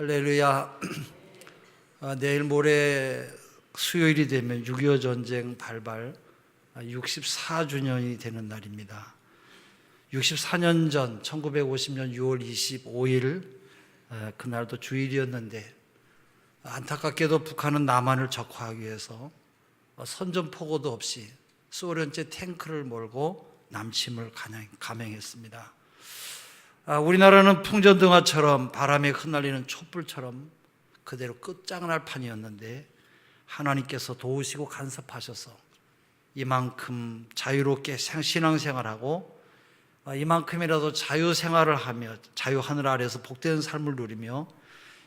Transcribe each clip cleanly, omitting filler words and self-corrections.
할렐루야. 내일 모레 수요일이 되면 6.25 전쟁 발발 64주년이 되는 날입니다. 64년 전 1950년 6월 25일 그날도 주일이었는데, 안타깝게도 북한은 남한을 적화하기 위해서 선전포고도 없이 소련제 탱크를 몰고 남침을 감행했습니다. 우리나라는 풍전등화처럼 바람에 흩날리는 촛불처럼 그대로 끝장날 판이었는데, 하나님께서 도우시고 간섭하셔서 이만큼 자유롭게 신앙생활하고 이만큼이라도 자유생활을 하며 자유하늘 아래서 복된 삶을 누리며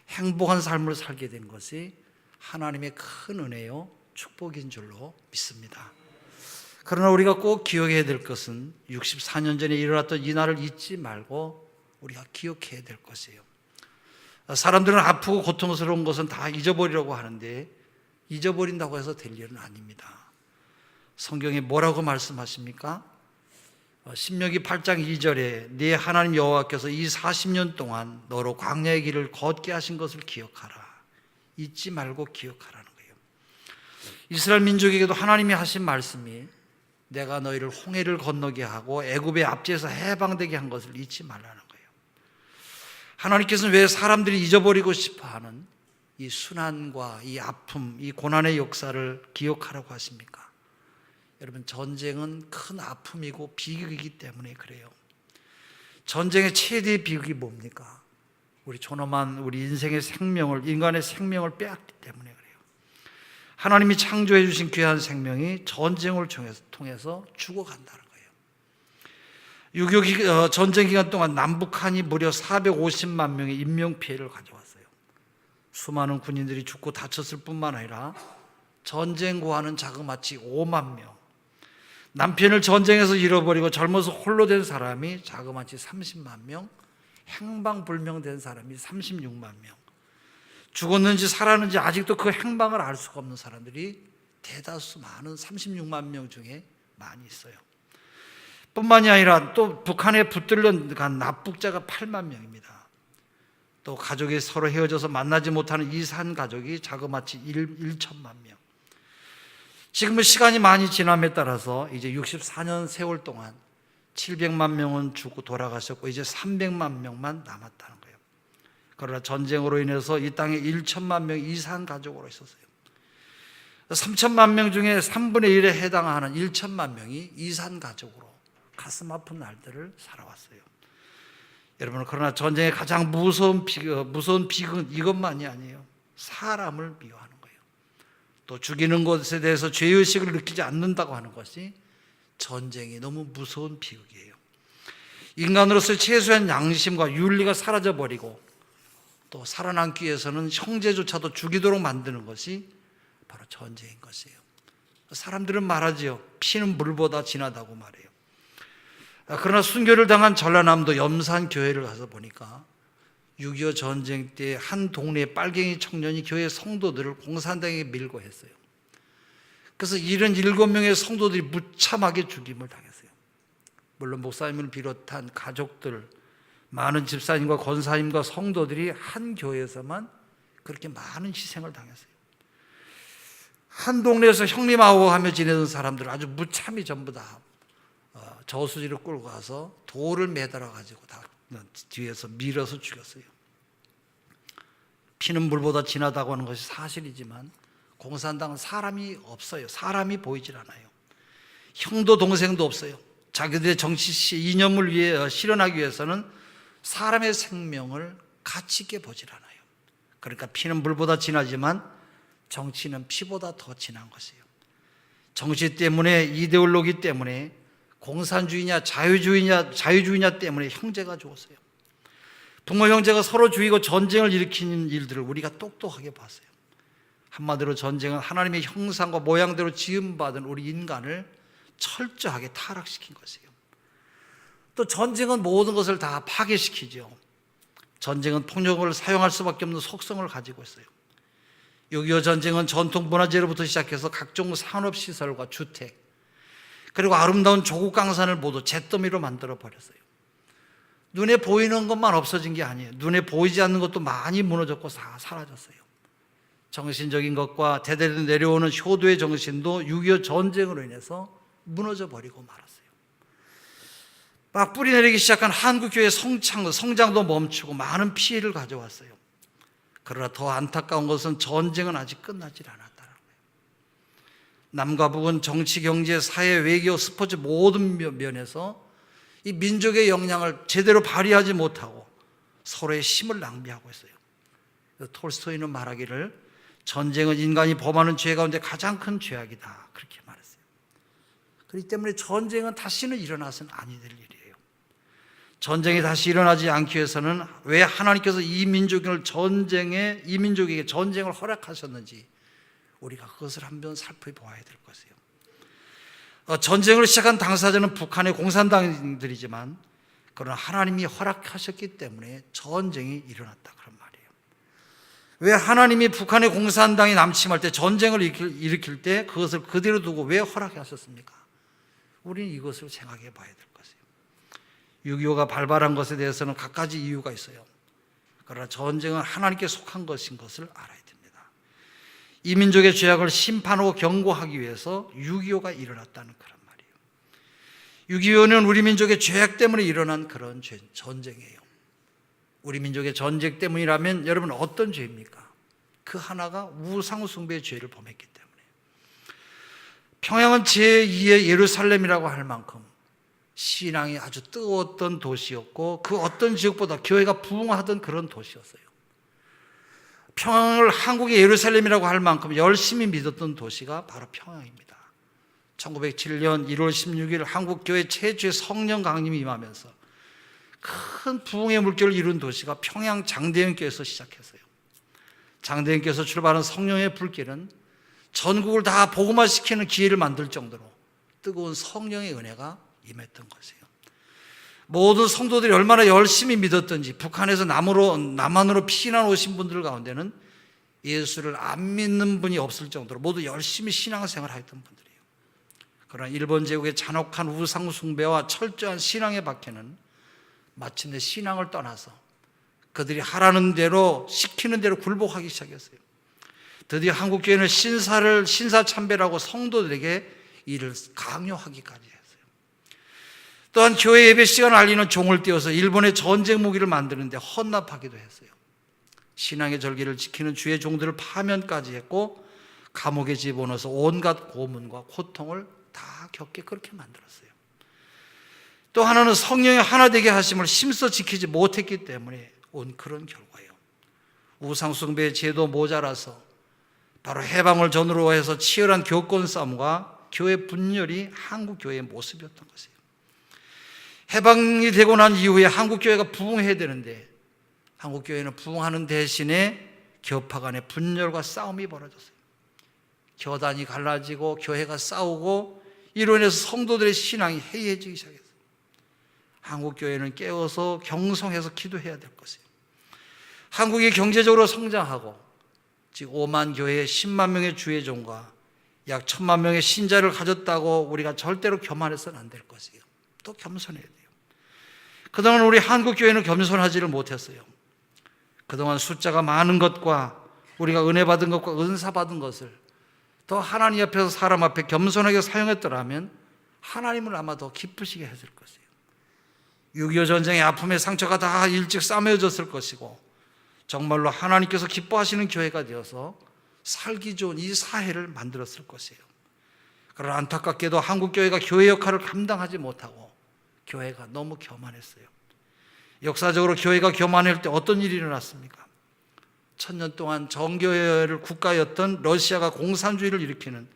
행복한 삶을 살게 된 것이 하나님의 큰 은혜요 축복인 줄로 믿습니다. 그러나 우리가 꼭 기억해야 될 것은 64년 전에 일어났던 이 날을 잊지 말고 우리가 기억해야 될 것이에요. 사람들은 아프고 고통스러운 것은 다 잊어버리려고 하는데, 잊어버린다고 해서 될 일은 아닙니다. 성경에 뭐라고 말씀하십니까? 신명기 8장 2절에 네 하나님 여호와께서 이 40년 동안 너로 광야의 길을 걷게 하신 것을 기억하라. 잊지 말고 기억하라는 거예요. 이스라엘 민족에게도 하나님이 하신 말씀이 내가 너희를 홍해를 건너게 하고 애굽의 앞지에서 해방되게 한 것을 잊지 말라는 거예요. 하나님께서는 왜 사람들이 잊어버리고 싶어하는 이 순환과 이 아픔, 이 고난의 역사를 기억하라고 하십니까? 여러분, 전쟁은 큰 아픔이고 비극이기 때문에 그래요. 전쟁의 최대의 비극이 뭡니까? 우리 존엄한 우리 인생의 생명을, 인간의 생명을 빼앗기 때문에 그래요. 하나님이 창조해 주신 귀한 생명이 전쟁을 통해서 죽어간다는 거예요. 6.25 전쟁 기간 동안 남북한이 무려 450만 명의 인명피해를 가져왔어요. 수많은 군인들이 죽고 다쳤을 뿐만 아니라 전쟁 고하는 자그마치 5만 명, 남편을 전쟁에서 잃어버리고 젊어서 홀로 된 사람이 자그마치 30만 명, 행방불명된 사람이 36만 명, 죽었는지 살았는지 아직도 그 행방을 알 수가 없는 사람들이 대다수 많은 36만 명 중에 많이 있어요. 뿐만이 아니라 또 북한에 붙들려 간 납북자가 8만 명입니다. 또 가족이 서로 헤어져서 만나지 못하는 이산 가족이 자그마치 1천만 명. 지금은 시간이 많이 지남에 따라서 이제 64년 세월 동안 700만 명은 죽고 돌아가셨고 이제 300만 명만 남았다는 거예요. 그러나 전쟁으로 인해서 이 땅에 1천만 명 이산 가족으로 있었어요. 3천만 명 중에 3분의 1에 해당하는 1천만 명이 이산 가족으로 가슴 아픈 날들을 살아왔어요. 여러분, 그러나 전쟁의 가장 무서운 비극은 이것만이 아니에요. 사람을 미워하는 거예요. 또 죽이는 것에 대해서 죄의식을 느끼지 않는다고 하는 것이 전쟁이 너무 무서운 비극이에요. 인간으로서 최소한 양심과 윤리가 사라져버리고 또 살아남기 위해서는 형제조차도 죽이도록 만드는 것이 바로 전쟁인 것이에요. 사람들은 말하지요. 피는 물보다 진하다고 말해요. 그러나 순교를 당한 전라남도 염산교회를 가서 보니까 6.25 전쟁 때 한 동네의 빨갱이 청년이 교회 성도들을 공산당에 밀고 했어요. 그래서 77명의 성도들이 무참하게 죽임을 당했어요. 물론 목사님을 비롯한 가족들, 많은 집사님과 권사님과 성도들이 한 교회에서만 그렇게 많은 희생을 당했어요. 한 동네에서 형님아우 하며 지내던 사람들 아주 무참히 전부 다 저수지를 끌고 가서 돌을 매달아 가지고 다 뒤에서 밀어서 죽였어요. 피는 물보다 진하다고 하는 것이 사실이지만 공산당은 사람이 없어요. 사람이 보이질 않아요. 형도 동생도 없어요. 자기들의 정치 이념을 위해 실현하기 위해서는 사람의 생명을 가치 있게 보질 않아요. 그러니까 피는 물보다 진하지만 정치는 피보다 더 진한 것이에요. 정치 때문에, 이데올로기 때문에, 공산주의냐 자유주의냐 때문에 형제가 죽었어요. 부모 형제가 서로 죽이고 전쟁을 일으키는 일들을 우리가 똑똑하게 봤어요. 한마디로 전쟁은 하나님의 형상과 모양대로 지음받은 우리 인간을 철저하게 타락시킨 것이에요. 또 전쟁은 모든 것을 다 파괴시키죠. 전쟁은 폭력을 사용할 수밖에 없는 속성을 가지고 있어요. 6.25 전쟁은 전통 문화재로부터 시작해서 각종 산업시설과 주택, 그리고 아름다운 조국 강산을 모두 잿더미로 만들어 버렸어요. 눈에 보이는 것만 없어진 게 아니에요. 눈에 보이지 않는 것도 많이 무너졌고 다 사라졌어요. 정신적인 것과 대대로 내려오는 효도의 정신도 6.25 전쟁으로 인해서 무너져 버리고 말았어요. 막 뿌리 내리기 시작한 한국교회의 성장도 멈추고 많은 피해를 가져왔어요. 그러나 더 안타까운 것은 전쟁은 아직 끝나지 않았다는 거예요. 남과 북은 정치, 경제, 사회, 외교, 스포츠 모든 면에서 이 민족의 역량을 제대로 발휘하지 못하고 서로의 힘을 낭비하고 있어요. 톨스토이는 말하기를 전쟁은 인간이 범하는 죄 가운데 가장 큰 죄악이다, 그렇게 말했어요. 그렇기 때문에 전쟁은 다시는 일어나서는 아니 될 일이에요. 전쟁이 다시 일어나지 않기 위해서는 왜 하나님께서 이 민족에게 전쟁을 허락하셨는지 우리가 그것을 한번 살펴보아야 될 것이에요. 전쟁을 시작한 당사자는 북한의 공산당들이지만 그러나 하나님이 허락하셨기 때문에 전쟁이 일어났다, 그런 말이에요. 왜 하나님이 북한의 공산당이 남침할 때, 전쟁을 일으킬 때 그것을 그대로 두고 왜 허락하셨습니까? 우리는 이것을 생각해 봐야 될 것이에요. 6.25가 발발한 것에 대해서는 갖가지 이유가 있어요. 그러나 전쟁은 하나님께 속한 것인 것을 알아야 됩니다. 이 민족의 죄악을 심판하고 경고하기 위해서 6.25가 일어났다는 그런 말이에요. 6.25는 우리 민족의 죄악 때문에 일어난 그런 전쟁이에요. 우리 민족의 전쟁 때문이라면 여러분 어떤 죄입니까? 그 하나가 우상숭배의 죄를 범했기 때문에. 평양은 제2의 예루살렘이라고 할 만큼 신앙이 아주 뜨거웠던 도시였고 그 어떤 지역보다 교회가 부흥하던 그런 도시였어요. 평양을 한국의 예루살렘이라고 할 만큼 열심히 믿었던 도시가 바로 평양입니다. 1907년 1월 16일 한국교회 최초의 성령 강림이 임하면서 큰 부흥의 물결을 이룬 도시가 평양 장대현교회에서 시작했어요. 장대현교회에서 출발한 성령의 불길은 전국을 다 복음화시키는 기회를 만들 정도로 뜨거운 성령의 은혜가 임했던 것이에요. 모든 성도들이 얼마나 열심히 믿었던지 북한에서 남한으로 피난 오신 분들 가운데는 예수를 안 믿는 분이 없을 정도로 모두 열심히 신앙생활을 했던 분들이에요. 그러나 일본 제국의 잔혹한 우상 숭배와 철저한 신앙의 박해는 마침내 신앙을 떠나서 그들이 하라는 대로 시키는 대로 굴복하기 시작했어요. 드디어 한국교회는 신사 참배라고 성도들에게 이를 강요하기까지 했어요. 또한 교회 예배 시간을 알리는 종을 띄워서 일본의 전쟁 무기를 만드는데 헌납하기도 했어요. 신앙의 절기를 지키는 주의 종들을 파면까지 했고 감옥에 집어넣어서 온갖 고문과 고통을 다 겪게 그렇게 만들었어요. 또 하나는 성령의 하나 되게 하심을 힘써 지키지 못했기 때문에 온 그런 결과예요. 우상숭배의 제도 모자라서 바로 해방을 전후로 해서 치열한 교권 싸움과 교회 분열이 한국교회의 모습이었던 것이에요. 해방이 되고 난 이후에 한국교회가 부흥해야 되는데 한국교회는 부흥하는 대신에 교파 간의 분열과 싸움이 벌어졌어요. 교단이 갈라지고 교회가 싸우고 이로 인해서 성도들의 신앙이 해이해지기 시작했어요. 한국교회는 깨어서 경성해서 기도해야 될 것이에요. 한국이 경제적으로 성장하고 즉 5만 교회에 10만 명의 주의 종과 약 1000만 명의 신자를 가졌다고 우리가 절대로 교만해서는 안 될 것이에요. 또 겸손해야 돼요. 그동안 우리 한국교회는 겸손하지를 못했어요. 그동안 숫자가 많은 것과 우리가 은혜 받은 것과 은사 받은 것을 더 하나님 앞에서 사람 앞에 겸손하게 사용했더라면 하나님을 아마 더 기쁘시게 했을 것이에요. 6.25 전쟁의 아픔의 상처가 다 일찍 싸매어졌을 것이고 정말로 하나님께서 기뻐하시는 교회가 되어서 살기 좋은 이 사회를 만들었을 것이에요. 그러나 안타깝게도 한국교회가 교회 역할을 감당하지 못하고 교회가 너무 교만했어요. 역사적으로 교회가 교만할 때 어떤 일이 일어났습니까? 1000년 동안 정교회를 국가였던 러시아가 공산주의를 일으키는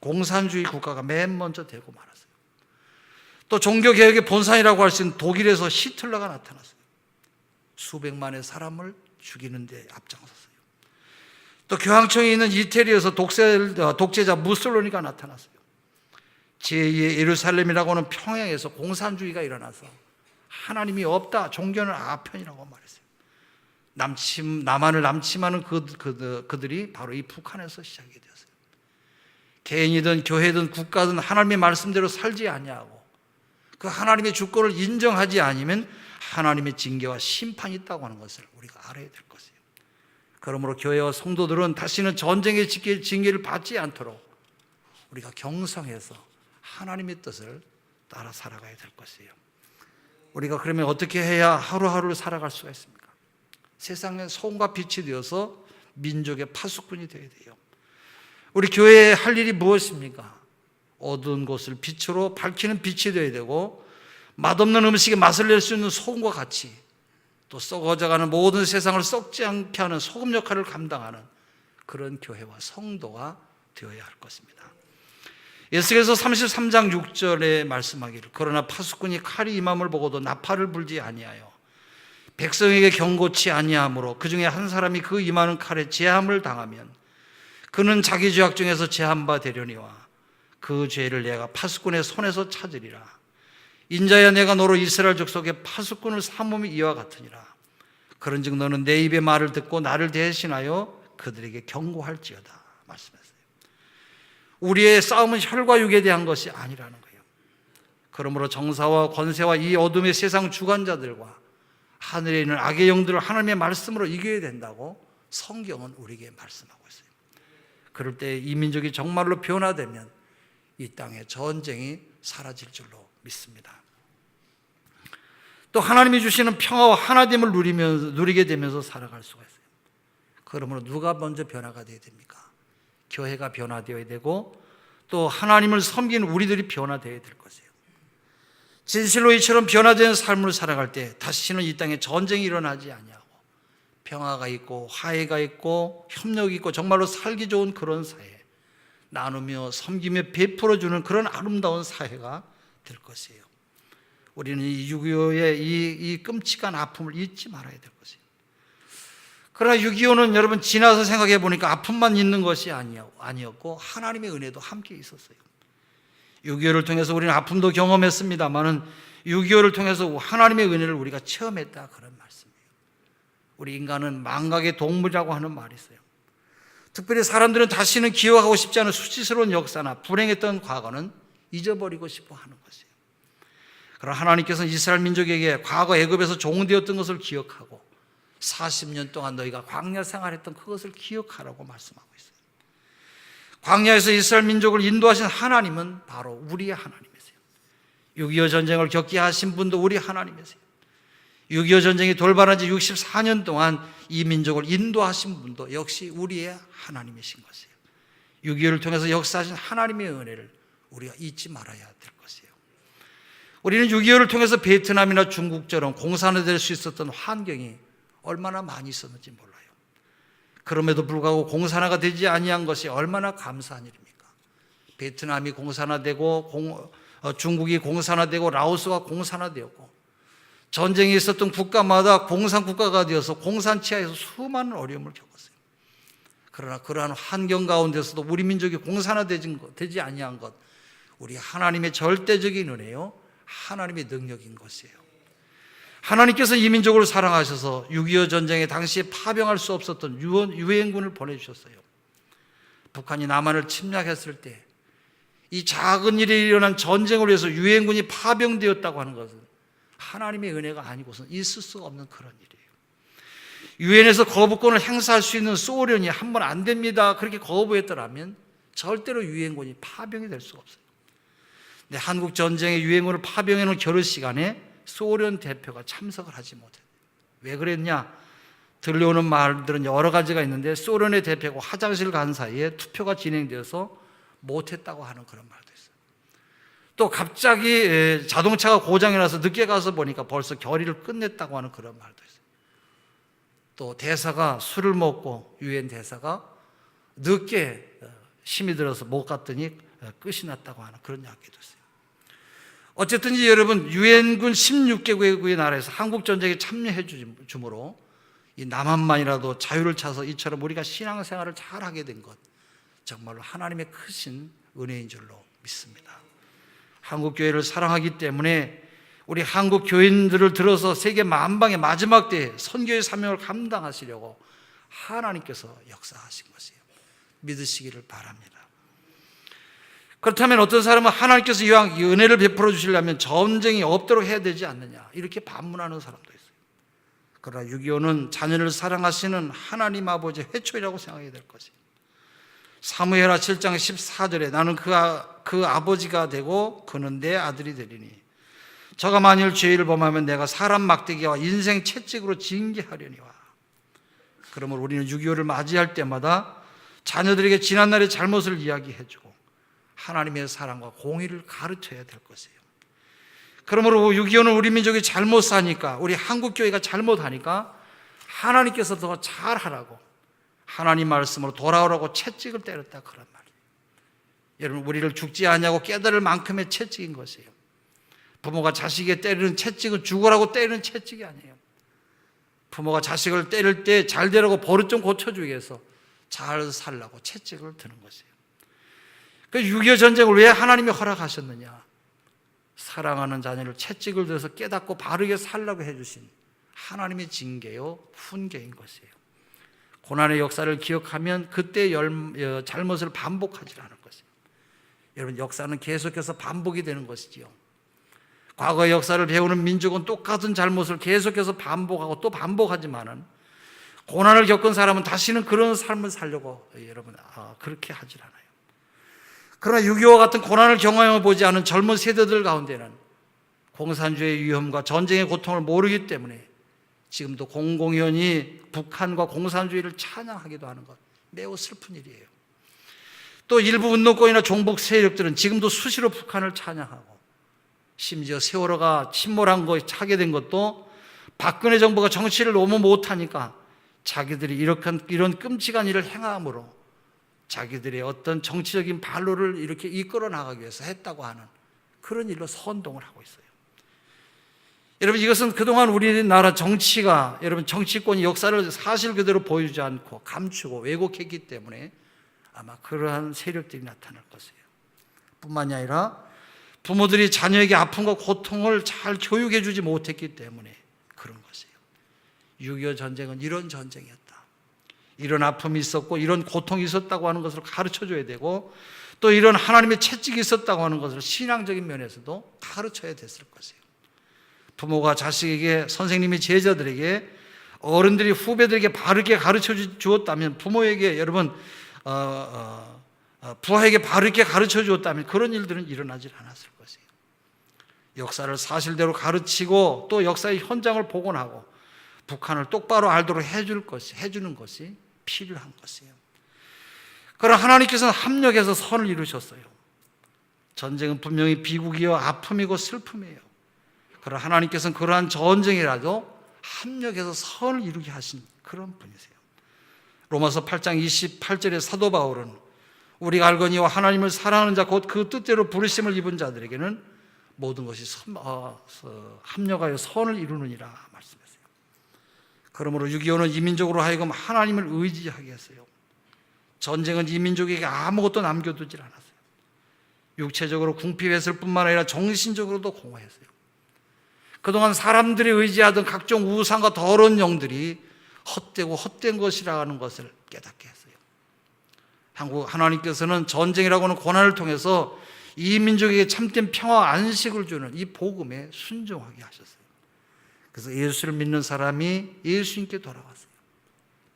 공산주의 국가가 맨 먼저 되고 말았어요. 또 종교개혁의 본산이라고 할 수 있는 독일에서 히틀러가 나타났어요. 수백만의 사람을 죽이는 데 앞장섰어요. 또 교황청에 있는 이태리에서 독재자 무솔로니가 나타났어요. 제2의 예루살렘이라고 하는 평양에서 공산주의가 일어나서 하나님이 없다, 종교는 아편이라고 말했어요. 남한을 남침하는 그들이 바로 이 북한에서 시작이 되었어요. 개인이든 교회든 국가든 하나님의 말씀대로 살지 아니하고 그 하나님의 주권을 인정하지 않으면 하나님의 징계와 심판이 있다고 하는 것을 우리가 알아야 될 것이에요. 그러므로 교회와 성도들은 다시는 전쟁의 징계를 받지 않도록 우리가 경성해서 하나님의 뜻을 따라 살아가야 될 것이에요. 우리가 그러면 어떻게 해야 하루하루를 살아갈 수가 있습니까? 세상에 소금과 빛이 되어서 민족의 파수꾼이 되어야 돼요. 우리 교회에 할 일이 무엇입니까? 어두운 곳을 빛으로 밝히는 빛이 되어야 되고, 맛없는 음식에 맛을 낼 수 있는 소금과 같이 또 썩어져가는 모든 세상을 썩지 않게 하는 소금 역할을 감당하는 그런 교회와 성도가 되어야 할 것입니다. 예수께서 33장 6절에 말씀하기를 그러나 파수꾼이 칼이 임함을 보고도 나팔을 불지 아니하여 백성에게 경고치 아니하므로 그 중에 한 사람이 그 임하는 칼에 제함을 당하면 그는 자기 죄악 중에서 제한 바 되려니와 그 죄를 내가 파수꾼의 손에서 찾으리라. 인자야 내가 너로 이스라엘 족속의 파수꾼을 삼음이 이와 같으니라. 그런즉 너는 내 입의 말을 듣고 나를 대신하여 그들에게 경고할지어다 말씀했어요. 우리의 싸움은 혈과 육에 대한 것이 아니라는 거예요. 그러므로 정사와 권세와 이 어둠의 세상 주관자들과 하늘에 있는 악의 영들을 하나님의 말씀으로 이겨야 된다고 성경은 우리에게 말씀하고 있어요. 그럴 때 이 민족이 정말로 변화되면 이 땅에 전쟁이 사라질 줄로 믿습니다. 또 하나님이 주시는 평화와 하나됨을 누리게 되면서 살아갈 수가 있어요. 그러므로 누가 먼저 변화가 되어야 됩니까? 교회가 변화되어야 되고 또 하나님을 섬기는 우리들이 변화되어야 될 것이에요. 진실로 이처럼 변화된 삶을 살아갈 때 다시는 이 땅에 전쟁이 일어나지 아니하고 평화가 있고 화해가 있고 협력이 있고 정말로 살기 좋은 그런 사회, 나누며 섬기며 베풀어주는 그런 아름다운 사회가 될 것이에요. 우리는 이 6.25의 이 끔찍한 아픔을 잊지 말아야 될 것이에요. 그러나 6.25는 여러분 지나서 생각해 보니까 아픔만 있는 것이 아니었고 하나님의 은혜도 함께 있었어요. 6.25를 통해서 우리는 아픔도 경험했습니다만은 6.25를 통해서 하나님의 은혜를 우리가 체험했다 그런 말씀이에요. 우리 인간은 망각의 동물이라고 하는 말이 있어요. 특별히 사람들은 다시는 기억하고 싶지 않은 수치스러운 역사나 불행했던 과거는 잊어버리고 싶어 하는 것이에요. 그러나 하나님께서는 이스라엘 민족에게 과거 애굽에서 종되었던 것을 기억하고 40년 동안 너희가 광야 생활했던 그것을 기억하라고 말씀하고 있어요. 광야에서 이스라엘 민족을 인도하신 하나님은 바로 우리의 하나님이세요. 6.25 전쟁을 겪게 하신 분도 우리 하나님이세요. 6.25 전쟁이 돌발한 지 64년 동안 이 민족을 인도하신 분도 역시 우리의 하나님이신 것이에요. 6.25를 통해서 역사하신 하나님의 은혜를 우리가 잊지 말아야 될 것이에요. 우리는 6.25를 통해서 베트남이나 중국처럼 공산화될 수 있었던 환경이 얼마나 많이 있었는지 몰라요. 그럼에도 불구하고 공산화가 되지 아니한 것이 얼마나 감사한 일입니까? 베트남이 공산화되고 중국이 공산화되고 라오스가 공산화되었고 전쟁이 있었던 국가마다 공산국가가 되어서 공산치하에서 수많은 어려움을 겪었어요. 그러나 그러한 환경 가운데서도 우리 민족이 공산화되지 아니한 것, 우리 하나님의 절대적인 은혜요, 하나님의 능력인 것이에요. 하나님께서 이 민족을 사랑하셔서 6.25 전쟁에 당시에 파병할 수 없었던 유엔군을 보내주셨어요. 북한이 남한을 침략했을 때 이 작은 일에 일어난 전쟁을 위해서 유엔군이 파병되었다고 하는 것은 하나님의 은혜가 아니고서는 있을 수가 없는 그런 일이에요. 유엔에서 거부권을 행사할 수 있는 소련이 한번 안 됩니다 그렇게 거부했더라면 절대로 유엔군이 파병이 될 수가 없어요. 근데 한국 전쟁에 유엔군을 파병해 놓은 결혼 시간에 소련 대표가 참석을 하지 못해요. 왜 그랬냐? 들려오는 말들은 여러 가지가 있는데 소련의 대표가 화장실 간 사이에 투표가 진행되어서 못했다고 하는 그런 말도 있어요. 또 갑자기 자동차가 고장이 나서 늦게 가서 보니까 벌써 결의를 끝냈다고 하는 그런 말도 있어요. 또 대사가 술을 먹고 유엔 대사가 늦게 힘이 들어서 못 갔더니 끝이 났다고 하는 그런 이야기도 있어요. 어쨌든지 여러분 유엔군 16개국의 나라에서 한국전쟁에 참여해 주므로 이 남한만이라도 자유를 찾아서 이처럼 우리가 신앙생활을 잘하게 된 것 정말로 하나님의 크신 은혜인 줄로 믿습니다. 한국교회를 사랑하기 때문에 우리 한국 교인들을 들어서 세계 만방의 마지막 때에 선교의 사명을 감당하시려고 하나님께서 역사하신 것이에요. 믿으시기를 바랍니다. 그렇다면 어떤 사람은 하나님께서 이왕 이 은혜를 베풀어 주시려면 전쟁이 없도록 해야 되지 않느냐, 이렇게 반문하는 사람도 있어요. 그러나 6.25는 자녀를 사랑하시는 하나님 아버지의 회초리라고 생각해야 될 것이에요. 사무엘하 7장 14절에 나는 그 아버지가 되고 그는 내 아들이 되리니 저가 만일 죄를 범하면 내가 사람 막대기와 인생 채찍으로 징계하려니와. 그러므로 우리는 6.25를 맞이할 때마다 자녀들에게 지난날의 잘못을 이야기해주고 하나님의 사랑과 공의를 가르쳐야 될 것이에요. 그러므로 6.25는 우리 민족이 잘못 사니까, 우리 한국교회가 잘못하니까 하나님께서 더 잘하라고, 하나님 말씀으로 돌아오라고 채찍을 때렸다, 그런 말이에요. 여러분, 우리를 죽지 않냐고 깨달을 만큼의 채찍인 것이에요. 부모가 자식에게 때리는 채찍은 죽으라고 때리는 채찍이 아니에요. 부모가 자식을 때릴 때 잘 되라고 버릇 좀 고쳐주기 위해서 잘 살라고 채찍을 드는 것이에요. 그 6.25 전쟁을 왜 하나님이 허락하셨느냐? 사랑하는 자녀를 채찍을 들어서 깨닫고 바르게 살라고 해주신 하나님의 징계요, 훈계인 것이에요. 고난의 역사를 기억하면 그때 잘못을 반복하지 않을 것이에요. 여러분, 역사는 계속해서 반복이 되는 것이지요. 과거의 역사를 배우는 민족은 똑같은 잘못을 계속해서 반복하고 또 반복하지만은 고난을 겪은 사람은 다시는 그런 삶을 살려고 여러분 그렇게 하질 않아요. 그러나 6.25와 같은 고난을 경험해 보지 않은 젊은 세대들 가운데는 공산주의의 위험과 전쟁의 고통을 모르기 때문에 지금도 공공연히 북한과 공산주의를 찬양하기도 하는 것, 매우 슬픈 일이에요. 또 일부 운동권이나 종북 세력들은 지금도 수시로 북한을 찬양하고, 심지어 세월호가 침몰한 거 차게 된 것도 박근혜 정부가 정치를 너무 못하니까 자기들이 이런 끔찍한 일을 행함으로 자기들의 어떤 정치적인 발로를 이렇게 이끌어 나가기 위해서 했다고 하는 그런 일로 선동을 하고 있어요. 여러분, 이것은 그동안 우리나라 정치가, 여러분, 정치권이 역사를 사실 그대로 보여주지 않고 감추고 왜곡했기 때문에 아마 그러한 세력들이 나타날 것이에요. 뿐만이 아니라 부모들이 자녀에게 아픔과 고통을 잘 교육해 주지 못했기 때문에 그런 것이에요. 6.25 전쟁은 이런 전쟁이었다, 이런 아픔이 있었고 이런 고통이 있었다고 하는 것을 가르쳐 줘야 되고, 또 이런 하나님의 채찍이 있었다고 하는 것을 신앙적인 면에서도 가르쳐야 됐을 것이에요. 부모가 자식에게, 선생님이 제자들에게, 어른들이 후배들에게 바르게 가르쳐 주었다면, 부모에게, 여러분 부하에게 바르게 가르쳐 주었다면 그런 일들은 일어나질 않았을 것이에요. 역사를 사실대로 가르치고 또 역사의 현장을 복원하고 북한을 똑바로 알도록 해주는 것이 필요한 것이에요. 그러나 하나님께서는 합력해서 선을 이루셨어요. 전쟁은 분명히 비극이요, 아픔이고 슬픔이에요. 그러나 하나님께서는 그러한 전쟁이라도 합력해서 선을 이루게 하신 그런 분이세요. 로마서 8장 28절에 사도 바울은 우리가 알거니와 하나님을 사랑하는 자 곧 그 뜻대로 부르심을 입은 자들에게는 모든 것이 합력하여 선을 이루느니라 말씀했어요. 그러므로 6.25는 이 민족으로 하여금 하나님을 의지하게 했어요. 전쟁은 이 민족에게 아무것도 남겨두질 않았어요. 육체적으로 궁핍했을 뿐만 아니라 정신적으로도 공허했어요. 그동안 사람들이 의지하던 각종 우상과 더러운 영들이 헛되고 헛된 것이라는 것을 깨닫게 했어요. 하나님께서는 전쟁이라고 하는 고난을 통해서 이 민족에게 참된 평화와 안식을 주는 이 복음에 순종하게 하셨어요. 그래서 예수를 믿는 사람이 예수님께 돌아왔어요.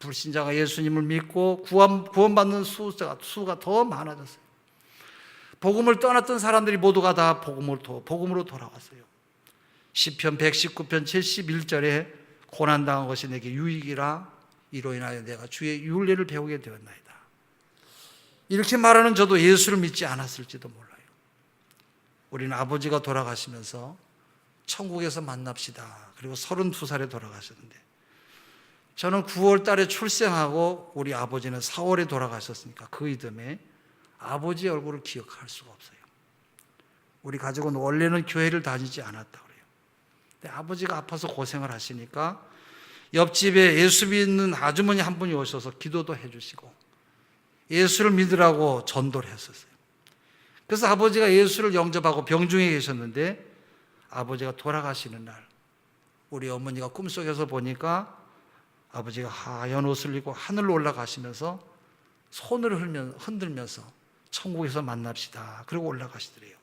불신자가 예수님을 믿고 구원받는 수가 더 많아졌어요. 복음을 떠났던 사람들이 모두가 다 복음으로 돌아왔어요. 시편 119편 71절에 고난당한 것이 내게 유익이라, 이로 인하여 내가 주의 율례를 배우게 되었나이다. 이렇게 말하는 저도 예수를 믿지 않았을지도 몰라요. 우리는 아버지가 돌아가시면서 천국에서 만납시다, 그리고 32살에 돌아가셨는데, 저는 9월 달에 출생하고 우리 아버지는 4월에 돌아가셨으니까 그 이듬해 아버지의 얼굴을 기억할 수가 없어요. 우리 가족은 원래는 교회를 다니지 않았다 그래요. 근데 아버지가 아파서 고생을 하시니까 옆집에 예수 믿는 아주머니 한 분이 오셔서 기도도 해주시고 예수를 믿으라고 전도를 했었어요. 그래서 아버지가 예수를 영접하고 병중에 계셨는데, 아버지가 돌아가시는 날 우리 어머니가 꿈속에서 보니까 아버지가 하얀 옷을 입고 하늘로 올라가시면서 손을 흔들면서 천국에서 만납시다. 그리고 올라가시더래요.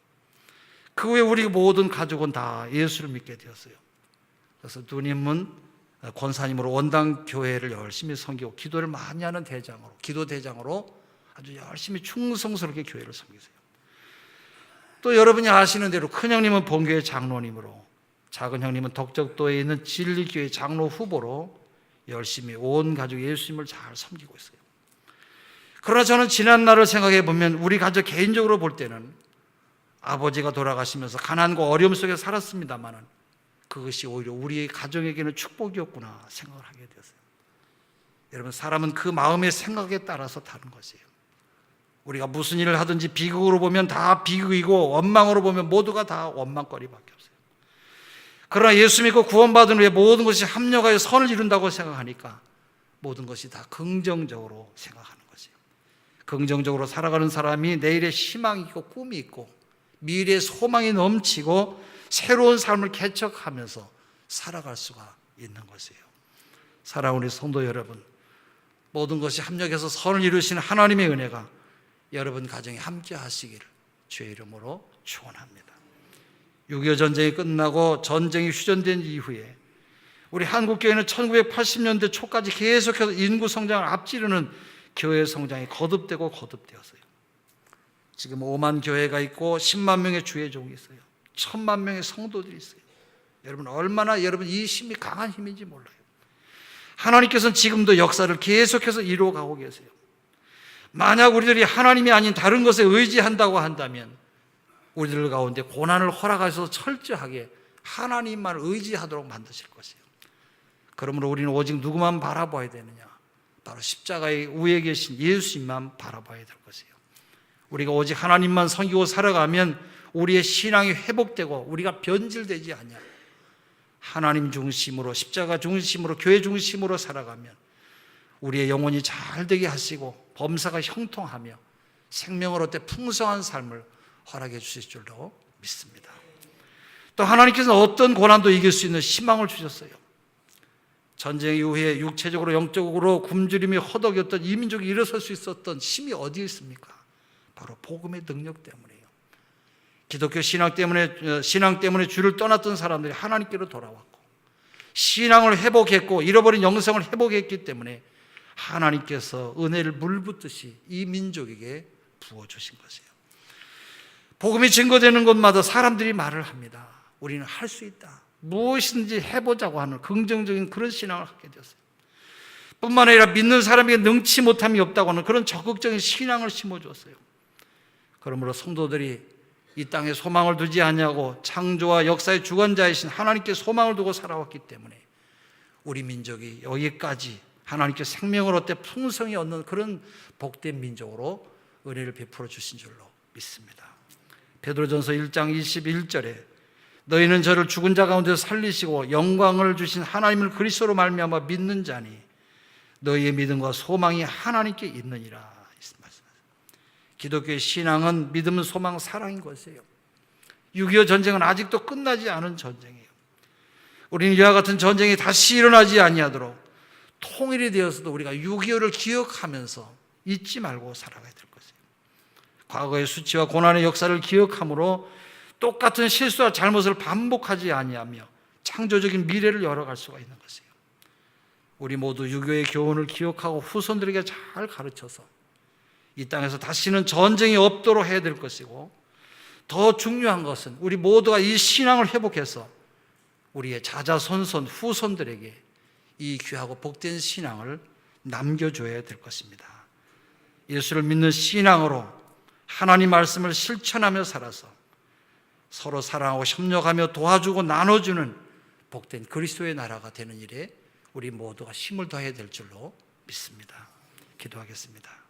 그 후에 우리 모든 가족은 다 예수를 믿게 되었어요. 그래서 누님은 권사님으로 원당 교회를 열심히 섬기고 기도를 많이 하는 대장으로, 기도 대장으로 아주 열심히 충성스럽게 교회를 섬기세요. 또 여러분이 아시는 대로 큰 형님은 본교회 장로님으로, 작은 형님은 덕적도에 있는 진리교회 장로 후보로 열심히 온 가족 예수님을 잘 섬기고 있어요. 그러나 저는 지난 날을 생각해 보면 우리 가족 개인적으로 볼 때는 아버지가 돌아가시면서 가난과 어려움 속에 살았습니다마는 그것이 오히려 우리 가정에게는 축복이었구나 생각을 하게 되었어요. 여러분, 사람은 그 마음의 생각에 따라서 다른 것이에요. 우리가 무슨 일을 하든지 비극으로 보면 다 비극이고 원망으로 보면 모두가 다 원망거리밖에 없어요. 그러나 예수 믿고 구원받은 후에 모든 것이 합력하여 선을 이룬다고 생각하니까 모든 것이 다 긍정적으로 생각하는 것이에요. 긍정적으로 살아가는 사람이 내일에 희망이 있고 꿈이 있고 미래에 소망이 넘치고 새로운 삶을 개척하면서 살아갈 수가 있는 것이에요. 사랑하는 우리 성도 여러분, 모든 것이 합력해서 선을 이루시는 하나님의 은혜가 여러분 가정에 함께 하시기를 주의 이름으로 축원합니다. 6.25 전쟁이 끝나고 전쟁이 휴전된 이후에 우리 한국교회는 1980년대 초까지 계속해서 인구 성장을 앞지르는 교회 성장이 거듭되고 거듭되었어요. 지금 5만 교회가 있고 10만 명의 주의 종이 있어요. 1000만 명의 성도들이 있어요. 여러분, 얼마나 여러분 이 힘이 강한 힘인지 몰라요. 하나님께서는 지금도 역사를 계속해서 이루어가고 계세요. 만약 우리들이 하나님이 아닌 다른 것에 의지한다고 한다면 우리들 가운데 고난을 허락하셔서 철저하게 하나님만 의지하도록 만드실 것이에요. 그러므로 우리는 오직 누구만 바라봐야 되느냐? 바로 십자가의 위에 계신 예수님만 바라봐야 될 것이에요. 우리가 오직 하나님만 섬기고 살아가면 우리의 신앙이 회복되고 우리가 변질되지 않냐. 하나님 중심으로, 십자가 중심으로, 교회 중심으로 살아가면 우리의 영혼이 잘 되게 하시고 범사가 형통하며 생명을 얻되 풍성한 삶을 허락해 주실 줄로 믿습니다. 또 하나님께서는 어떤 고난도 이길 수 있는 희망을 주셨어요. 전쟁 이후에 육체적으로 영적으로 굶주림이 허덕였던 이 민족이 일어설 수 있었던 힘이 어디에 있습니까? 바로 복음의 능력 때문이에요. 기독교 신앙 때문에 주를 떠났던 사람들이 하나님께로 돌아왔고 신앙을 회복했고 잃어버린 영성을 회복했기 때문에 하나님께서 은혜를 물붓듯이 이 민족에게 부어주신 것이에요. 복음이 증거되는 곳마다 사람들이 말을 합니다. 우리는 할 수 있다. 무엇이든지 해보자고 하는 긍정적인 그런 신앙을 갖게 되었어요. 뿐만 아니라 믿는 사람에게 능치 못함이 없다고 하는 그런 적극적인 신앙을 심어주었어요. 그러므로 성도들이 이 땅에 소망을 두지 않냐고 창조와 역사의 주관자이신 하나님께 소망을 두고 살아왔기 때문에 우리 민족이 여기까지 하나님께 생명을 얻되 풍성히 얻는 그런 복된 민족으로 은혜를 베풀어 주신 줄로 믿습니다. 베드로전서 1장 21절에 너희는 저를 죽은 자 가운데서 살리시고 영광을 주신 하나님을 그리스도로 말미암아 믿는 자니 너희의 믿음과 소망이 하나님께 있느니라. 기독교의 신앙은 믿음, 소망, 사랑인 것이에요. 6.25 전쟁은 아직도 끝나지 않은 전쟁이에요. 우리는 이와 같은 전쟁이 다시 일어나지 아니하도록 통일이 되어서도 우리가 6.25를 기억하면서 잊지 말고 살아가야 될 것이에요. 과거의 수치와 고난의 역사를 기억함으로 똑같은 실수와 잘못을 반복하지 아니하며 창조적인 미래를 열어갈 수가 있는 것이에요. 우리 모두 6.25의 교훈을 기억하고 후손들에게 잘 가르쳐서 이 땅에서 다시는 전쟁이 없도록 해야 될 것이고 더 중요한 것은 우리 모두가 이 신앙을 회복해서 우리의 자자손손 후손들에게 이 귀하고 복된 신앙을 남겨줘야 될 것입니다. 예수를 믿는 신앙으로 하나님 말씀을 실천하며 살아서 서로 사랑하고 협력하며 도와주고 나눠주는 복된 그리스도의 나라가 되는 일에 우리 모두가 힘을 더해야 될 줄로 믿습니다. 기도하겠습니다.